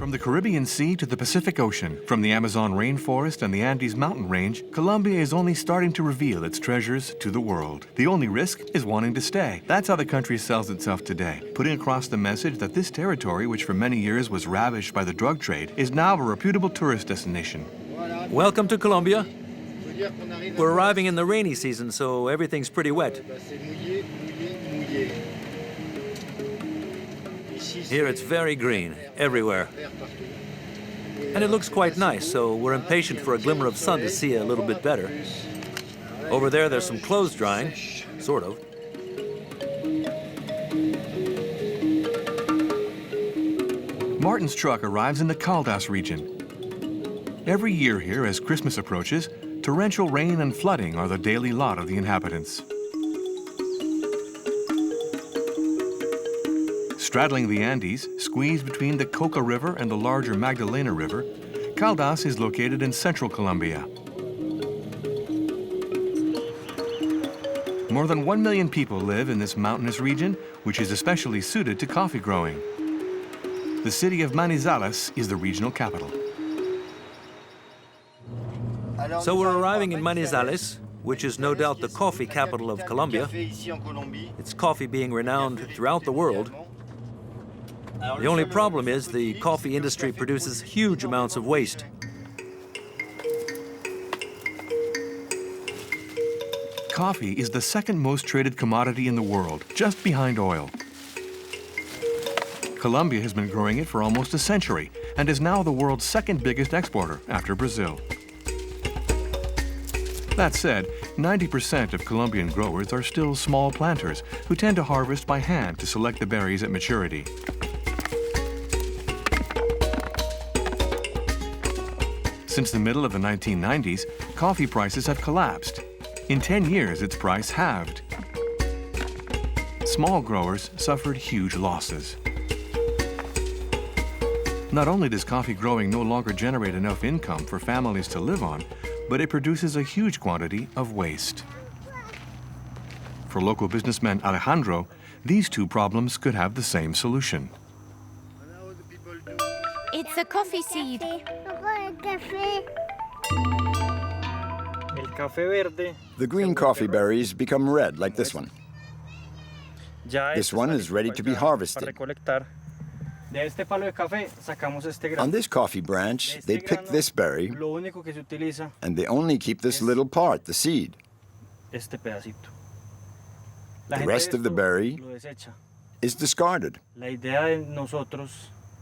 From the Caribbean Sea to the Pacific Ocean, from the Amazon rainforest and the Andes mountain range, Colombia is only starting to reveal its treasures to the world. The only risk is wanting to stay. That's how the country sells itself today, putting across the message that this territory, which for many years was ravished by the drug trade, is now a reputable tourist destination. Welcome to Colombia. We're arriving in the rainy season, so everything's pretty wet. Here it's very green, everywhere. And it looks quite nice, so we're impatient for a glimmer of sun to see a little bit better. Over there, there's some clothes drying, sort of. Martin's truck arrives in the Caldas region. Every year here, as Christmas approaches, torrential rain and flooding are the daily lot of the inhabitants. Straddling the Andes, squeezed between the Coca River and the larger Magdalena River, Caldas is located in central Colombia. More than 1 million people live in this mountainous region, which is especially suited to coffee growing. The city of Manizales is the regional capital. So we're arriving in Manizales, which is no doubt the coffee capital of Colombia. It's coffee being renowned throughout the world. The only problem is the coffee industry produces huge amounts of waste. Coffee is the second most traded commodity in the world, just behind oil. Colombia has been growing it for almost a century and is now the world's second biggest exporter after Brazil. That said, 90% of Colombian growers are still small planters who tend to harvest by hand to select the berries at maturity. Since the middle of the 1990s, coffee prices have collapsed. In 10 years, its price halved. Small growers suffered huge losses. Not only does coffee growing no longer generate enough income for families to live on, but it produces a huge quantity of waste. For local businessman Alejandro, these two problems could have the same solution. It's a coffee seed. The green coffee berries become red, like this one. This one is ready to be harvested. On this coffee branch, they pick this berry, and they only keep this little part, the seed. The rest of the berry is discarded.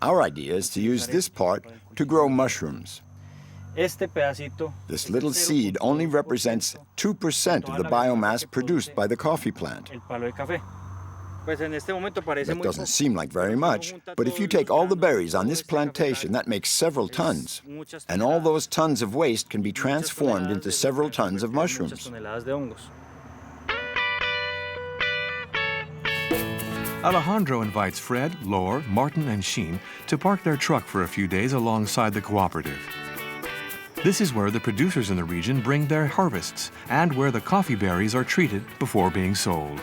Our idea is to use this part to grow mushrooms. This little seed only represents 2% of the biomass produced by the coffee plant. That doesn't seem like very much, but if you take all the berries on this plantation, that makes several tons. And all those tons of waste can be transformed into several tons of mushrooms. Alejandro invites Fred, Lore, Martin, and Sheen to park their truck for a few days alongside the cooperative. This is where the producers in the region bring their harvests and where the coffee berries are treated before being sold.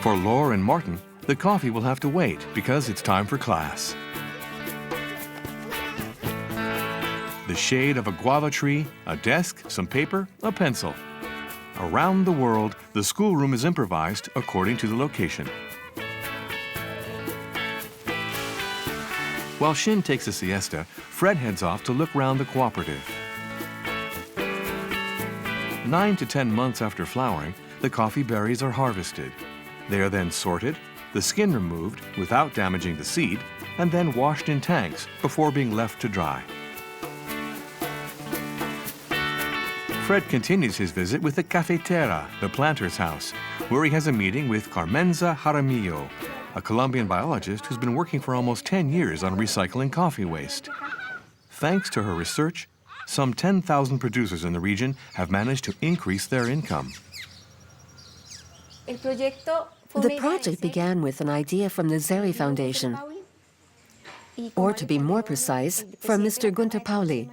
For Lore and Martin, the coffee will have to wait because it's time for class. The shade of a guava tree, a desk, some paper, a pencil. Around the world, the schoolroom is improvised according to the location. While Shin takes a siesta, Fred heads off to look round the cooperative. 9 to 10 months after flowering, the coffee berries are harvested. They are then sorted, the skin removed without damaging the seed, and then washed in tanks before being left to dry. Fred continues his visit with the cafetera, the planter's house, where he has a meeting with Carmenza Jaramillo, a Colombian biologist who's been working for almost 10 years on recycling coffee waste. Thanks to her research, some 10,000 producers in the region have managed to increase their income. The project began with an idea from the Zeri Foundation, or to be more precise, from Mr. Gunter Pauli,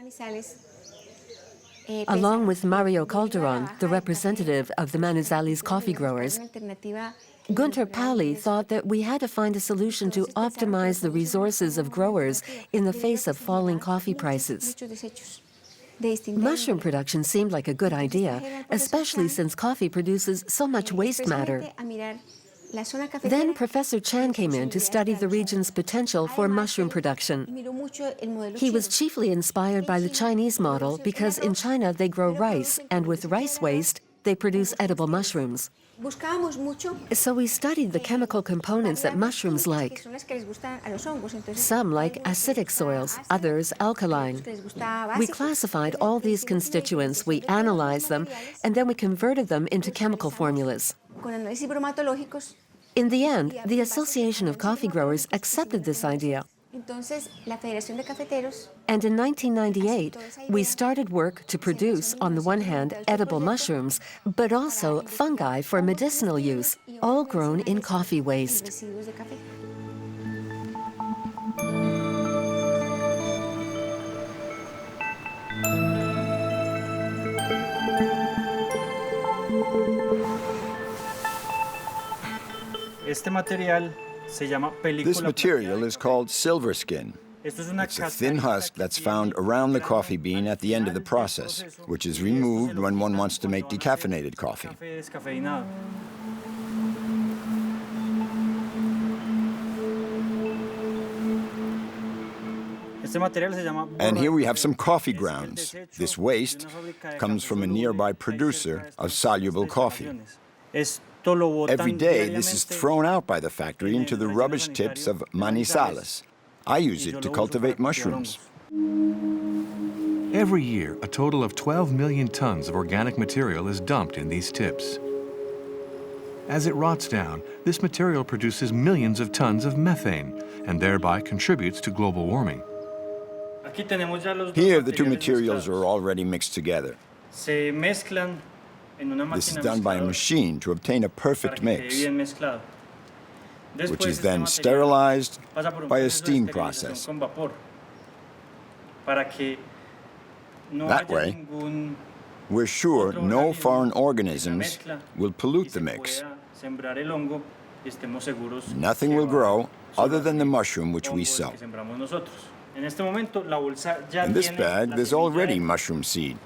along with Mario Calderon, the representative of the Manizales coffee growers. Gunter Pauli thought that we had to find a solution to optimize the resources of growers in the face of falling coffee prices. Mushroom production seemed like a good idea, especially since coffee produces so much waste matter. Then Professor Chan came in to study the region's potential for mushroom production. He was chiefly inspired by the Chinese model because in China they grow rice, and with rice waste, they produce edible mushrooms. So we studied the chemical components that mushrooms like. Some like acidic soils, others alkaline. We classified all these constituents, we analyzed them, and then we converted them into chemical formulas. In the end, the Association of Coffee Growers accepted this idea. And in 1998, we started work to produce, on the one hand, edible mushrooms, but also fungi for medicinal use, all grown in coffee waste. This material is called silver skin. It's a thin husk that's found around the coffee bean at the end of the process, which is removed when one wants to make decaffeinated coffee. And here we have some coffee grounds. This waste comes from a nearby producer of soluble coffee. Every day, this is thrown out by the factory into the rubbish tips of manizales. I use it to cultivate mushrooms. Every year, a total of 12 million tons of organic material is dumped in these tips. As it rots down, this material produces millions of tons of methane and thereby contributes to global warming. Here, the two materials are already mixed together. This is done by a machine to obtain a perfect mix, which is then sterilized by a steam process. That way, we're sure no foreign organisms will pollute the mix. Nothing will grow other than the mushroom which we sow. In this bag, there's already mushroom seed,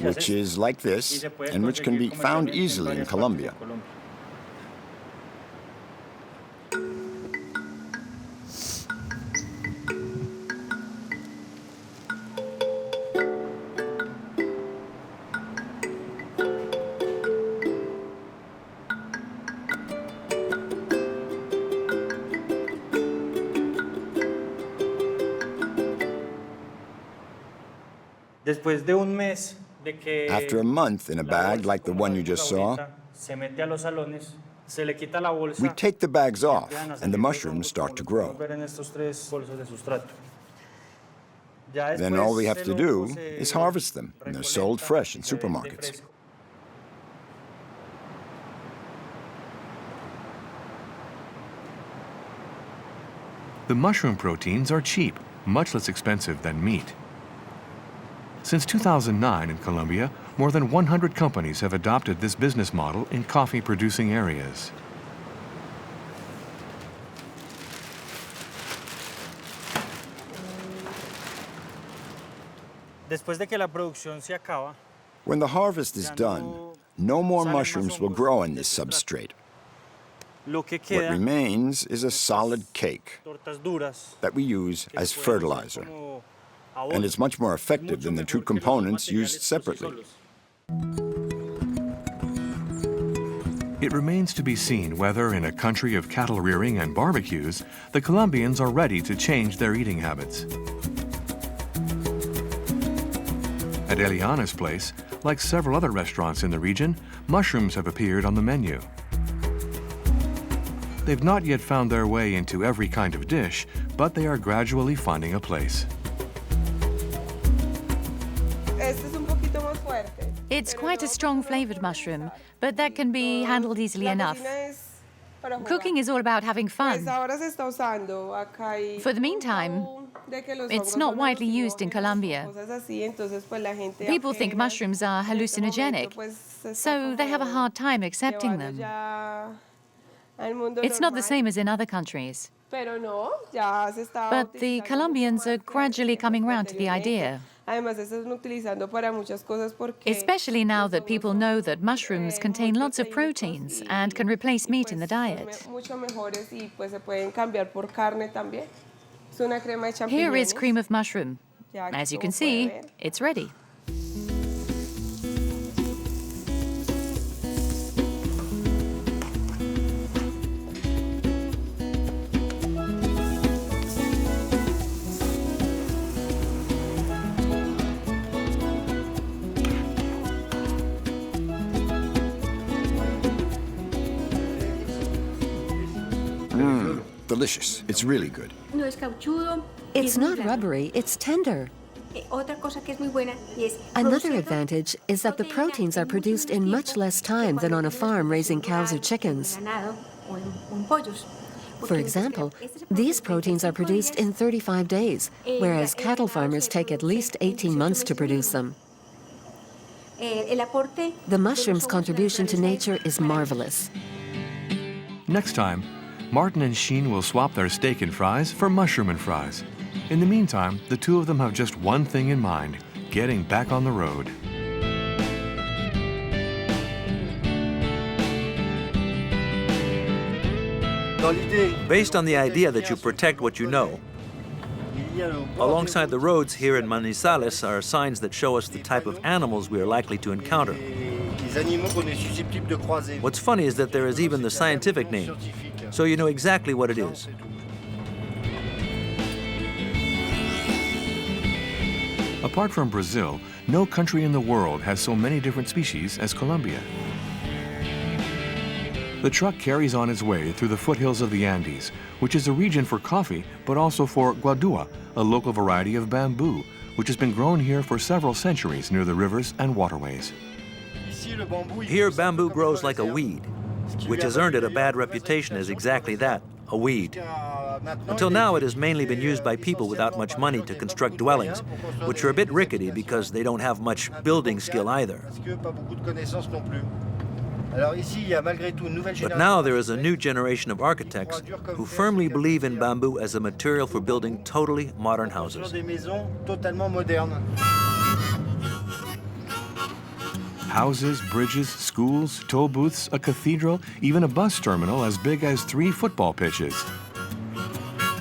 which is like this, and which can be found easily in Colombia. After a month in a bag like the one you just saw, we take the bags off and the mushrooms start to grow. Then all we have to do is harvest them, and they're sold fresh in supermarkets. The mushroom proteins are cheap, much less expensive than meat. Since 2009 in Colombia, more than 100 companies have adopted this business model in coffee-producing areas. When the harvest is done, no more mushrooms will grow in this substrate. What remains is a solid cake that we use as fertilizer. And it's much more effective than the two components used separately. It remains to be seen whether, in a country of cattle rearing and barbecues, the Colombians are ready to change their eating habits. At Eliana's place, like several other restaurants in the region, mushrooms have appeared on the menu. They've not yet found their way into every kind of dish, but they are gradually finding a place. It's quite a strong flavored mushroom, but that can be handled easily enough. Cooking is all about having fun. For the meantime, it's not widely used in Colombia. People think mushrooms are hallucinogenic, so they have a hard time accepting them. It's not the same as in other countries. But the Colombians are gradually coming round to the idea. Especially now that people know that mushrooms contain lots of proteins and can replace meat in the diet. Here is cream of mushroom. As you can see, it's ready. Delicious. It's really good. It's not rubbery, it's tender. Another advantage is that the proteins are produced in much less time than on a farm raising cows or chickens. For example, these proteins are produced in 35 days, whereas cattle farmers take at least 18 months to produce them. The mushroom's contribution to nature is marvelous. Next time, Martin and Sheen will swap their steak and fries for mushroom and fries. In the meantime, the two of them have just one thing in mind: getting back on the road. Based on the idea that you protect what you know, alongside the roads here in Manizales are signs that show us the type of animals we are likely to encounter. What's funny is that there is even the scientific name, so you know exactly what it is. Apart from Brazil, no country in the world has so many different species as Colombia. The truck carries on its way through the foothills of the Andes, which is a region for coffee, but also for guadua, a local variety of bamboo, which has been grown here for several centuries near the rivers and waterways. Here, bamboo grows like a weed, which has earned it a bad reputation as exactly that, a weed. Until now, it has mainly been used by people without much money to construct dwellings, which are a bit rickety because they don't have much building skill either. But now there is a new generation of architects who firmly believe in bamboo as a material for building totally modern houses. Houses, bridges, schools, toll booths, a cathedral, even a bus terminal as big as 3 football pitches.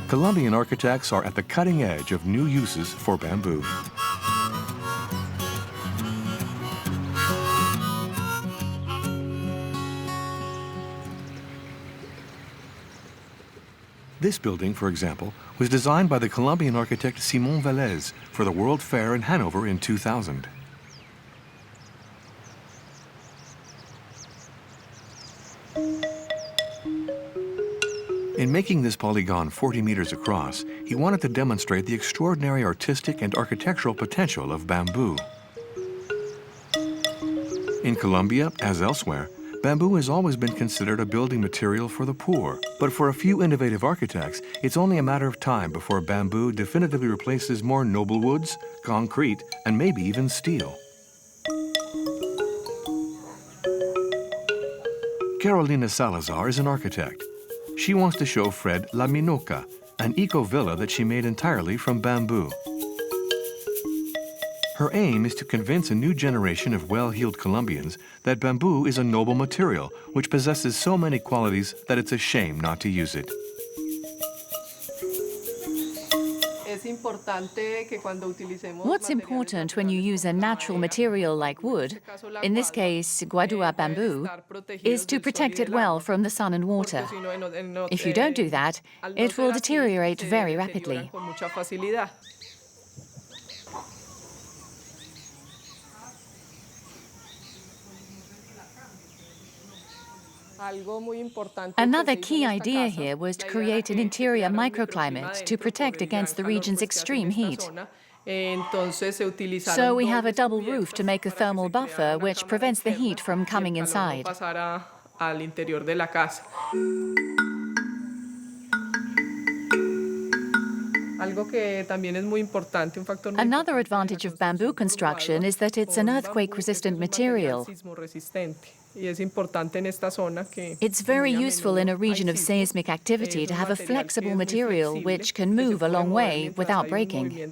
Colombian architects are at the cutting edge of new uses for bamboo. This building, for example, was designed by the Colombian architect Simón Vélez for the World Fair in Hanover in 2000. In making this polygon 40 meters across, he wanted to demonstrate the extraordinary artistic and architectural potential of bamboo. In Colombia, as elsewhere, bamboo has always been considered a building material for the poor. But for a few innovative architects, it's only a matter of time before bamboo definitively replaces more noble woods, concrete, and maybe even steel. Carolina Salazar is an architect. She wants to show Fred La Minoca, an eco-villa that she made entirely from bamboo. Her aim is to convince a new generation of well-heeled Colombians that bamboo is a noble material which possesses so many qualities that it's a shame not to use it. What's important when you use a natural material like wood, in this case guadua bamboo, is to protect it well from the sun and water. If you don't do that, it will deteriorate very rapidly. Another key idea here was to create an interior microclimate to protect against the region's extreme heat. So we have a double roof to make a thermal buffer which prevents the heat from coming inside. Another advantage of bamboo construction is that it's an earthquake-resistant material. It's very useful in a region of seismic activity to have a flexible material which can move a long way without breaking.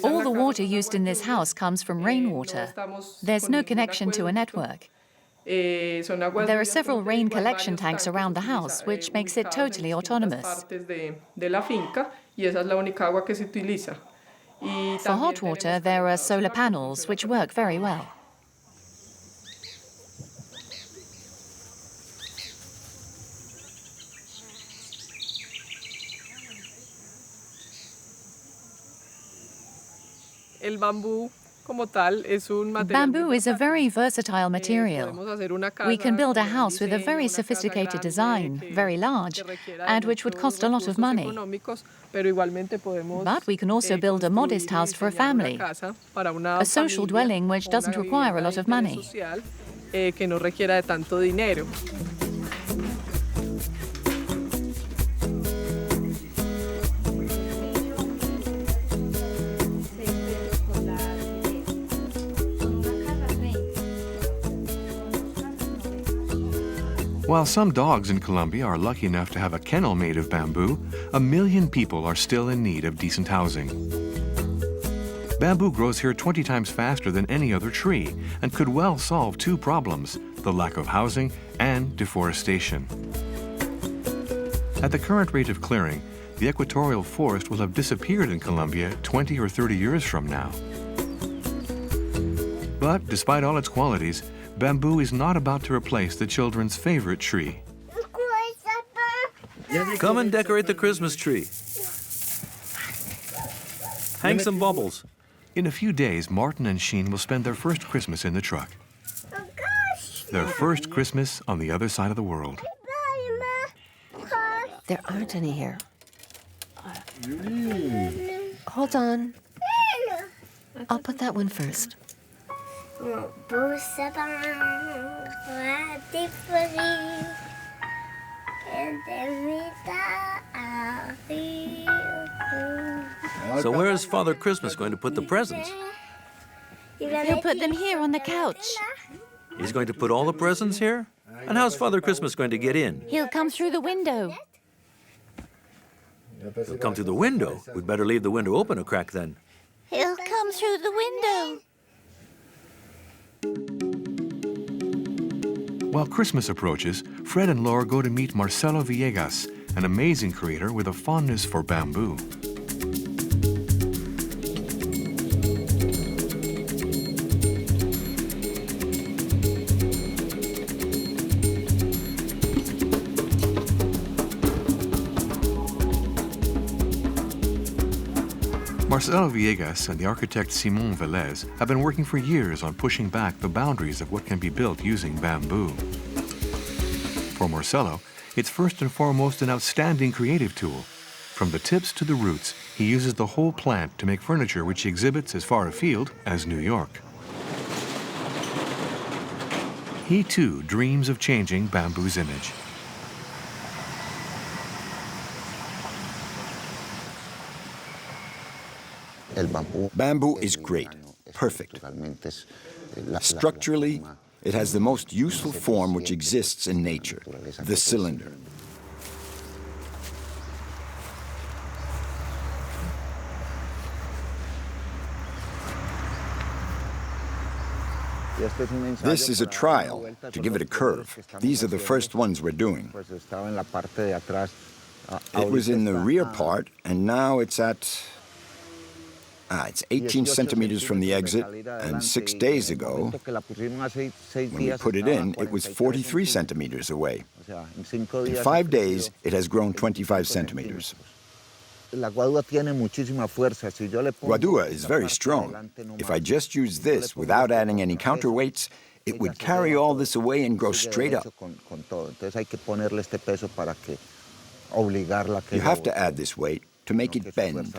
All the water used in this house comes from rainwater. There's no connection to a network. There are several rain collection tanks around the house, which makes it totally autonomous. For hot water, there are solar panels, which work very well. Bamboo is a very versatile material. We can build a house with a very sophisticated design, very large, and which would cost a lot of money. But we can also build a modest house for a family, a social dwelling which doesn't require a lot of money. While some dogs in Colombia are lucky enough to have a kennel made of bamboo, 1 million people are still in need of decent housing. Bamboo grows here 20 times faster than any other tree and could well solve two problems: the lack of housing and deforestation. At the current rate of clearing, the equatorial forest will have disappeared in Colombia 20 or 30 years from now. But despite all its qualities, bamboo is not about to replace the children's favorite tree. Come and decorate the Christmas tree. Hang some bubbles. In a few days, Martin and Sheen will spend their first Christmas in the truck. Their first Christmas on the other side of the world. There aren't any here. Hold on. I'll put that one first. So where is Father Christmas going to put the presents? He'll put them here on the couch. He's going to put all the presents here? And how's Father Christmas going to get in? He'll come through the window. He'll come through the window. We'd better leave the window open a crack then. He'll come through the window. While Christmas approaches, Fred and Laura go to meet Marcelo Villegas, an amazing creator with a fondness for bamboo. Marcelo Villegas and the architect Simon Velez have been working for years on pushing back the boundaries of what can be built using bamboo. For Marcelo, it's first and foremost an outstanding creative tool. From the tips to the roots, he uses the whole plant to make furniture which he exhibits as far afield as New York. He too dreams of changing bamboo's image. Bamboo is great, perfect. Structurally, it has the most useful form which exists in nature, the cylinder. This is a trial to give it a curve. These are the first ones we're doing. It was in the rear part, and now it's at... it's 18 centimeters from the exit, and 6 days ago, when we put it in, it was 43 centimeters away. In 5 days, it has grown 25 centimeters. Guadua is very strong. If I just use this without adding any counterweights, it would carry all this away and grow straight up. You have to add this weight to make it bend.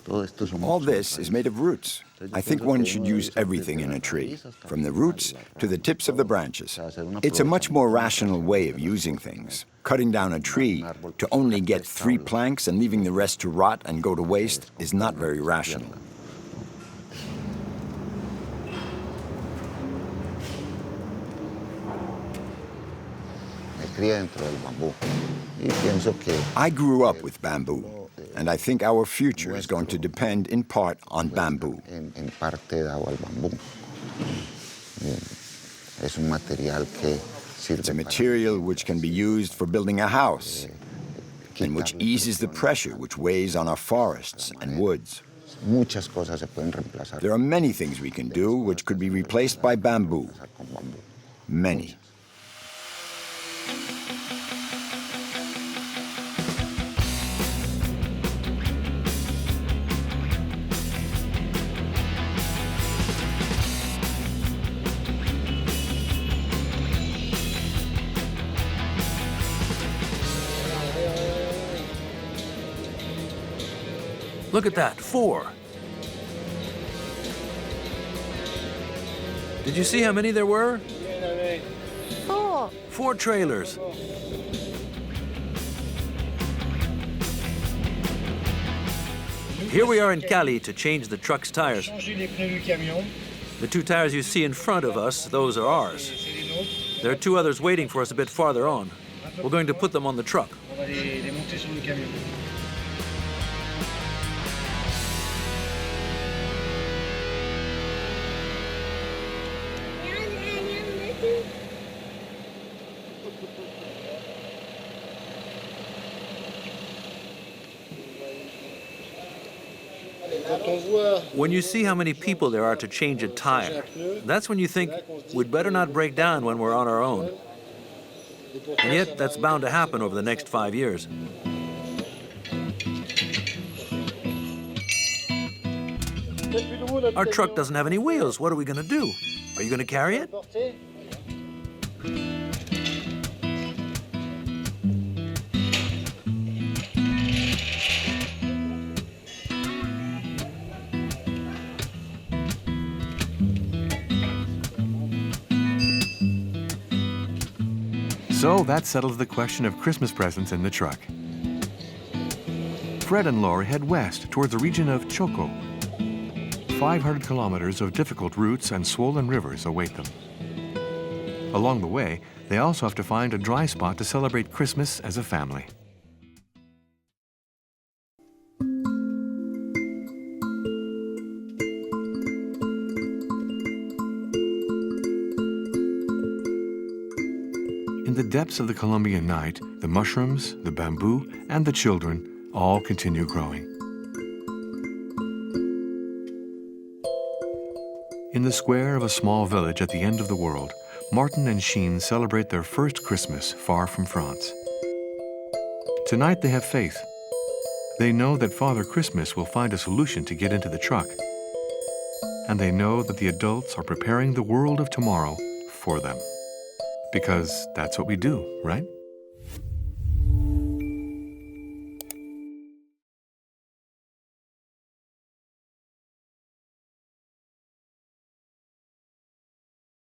All this is made of roots. I think one should use everything in a tree, from the roots to the tips of the branches. It's a much more rational way of using things. Cutting down a tree to only get 3 planks and leaving the rest to rot and go to waste is not very rational. I grew up with bamboo, and I think our future is going to depend in part on bamboo. It's a material which can be used for building a house, and which eases the pressure which weighs on our forests and woods. There are many things we can do which could be replaced by bamboo. Many. Look at that, 4. Did you see how many there were? 4. 4 trailers. Here we are in Cali to change the truck's tires. The 2 tires you see in front of us, those are ours. There are 2 others waiting for us a bit farther on. We're going to put them on the truck. When you see how many people there are to change a tire, that's when you think we'd better not break down when we're on our own. And yet, that's bound to happen over the next 5 years. Our truck doesn't have any wheels. What are we going to do? Are you going to carry it? So that settles the question of Christmas presents in the truck. Fred and Lori head west towards the region of Choco. 500 kilometers of difficult routes and swollen rivers await them. Along the way, they also have to find a dry spot to celebrate Christmas as a family. In the depths of the Colombian night, the mushrooms, the bamboo, and the children all continue growing. In the square of a small village at the end of the world, Martin and Sheen celebrate their first Christmas far from France. Tonight they have faith. They know that Father Christmas will find a solution to get into the truck. And they know that the adults are preparing the world of tomorrow for them. Because that's what we do, right?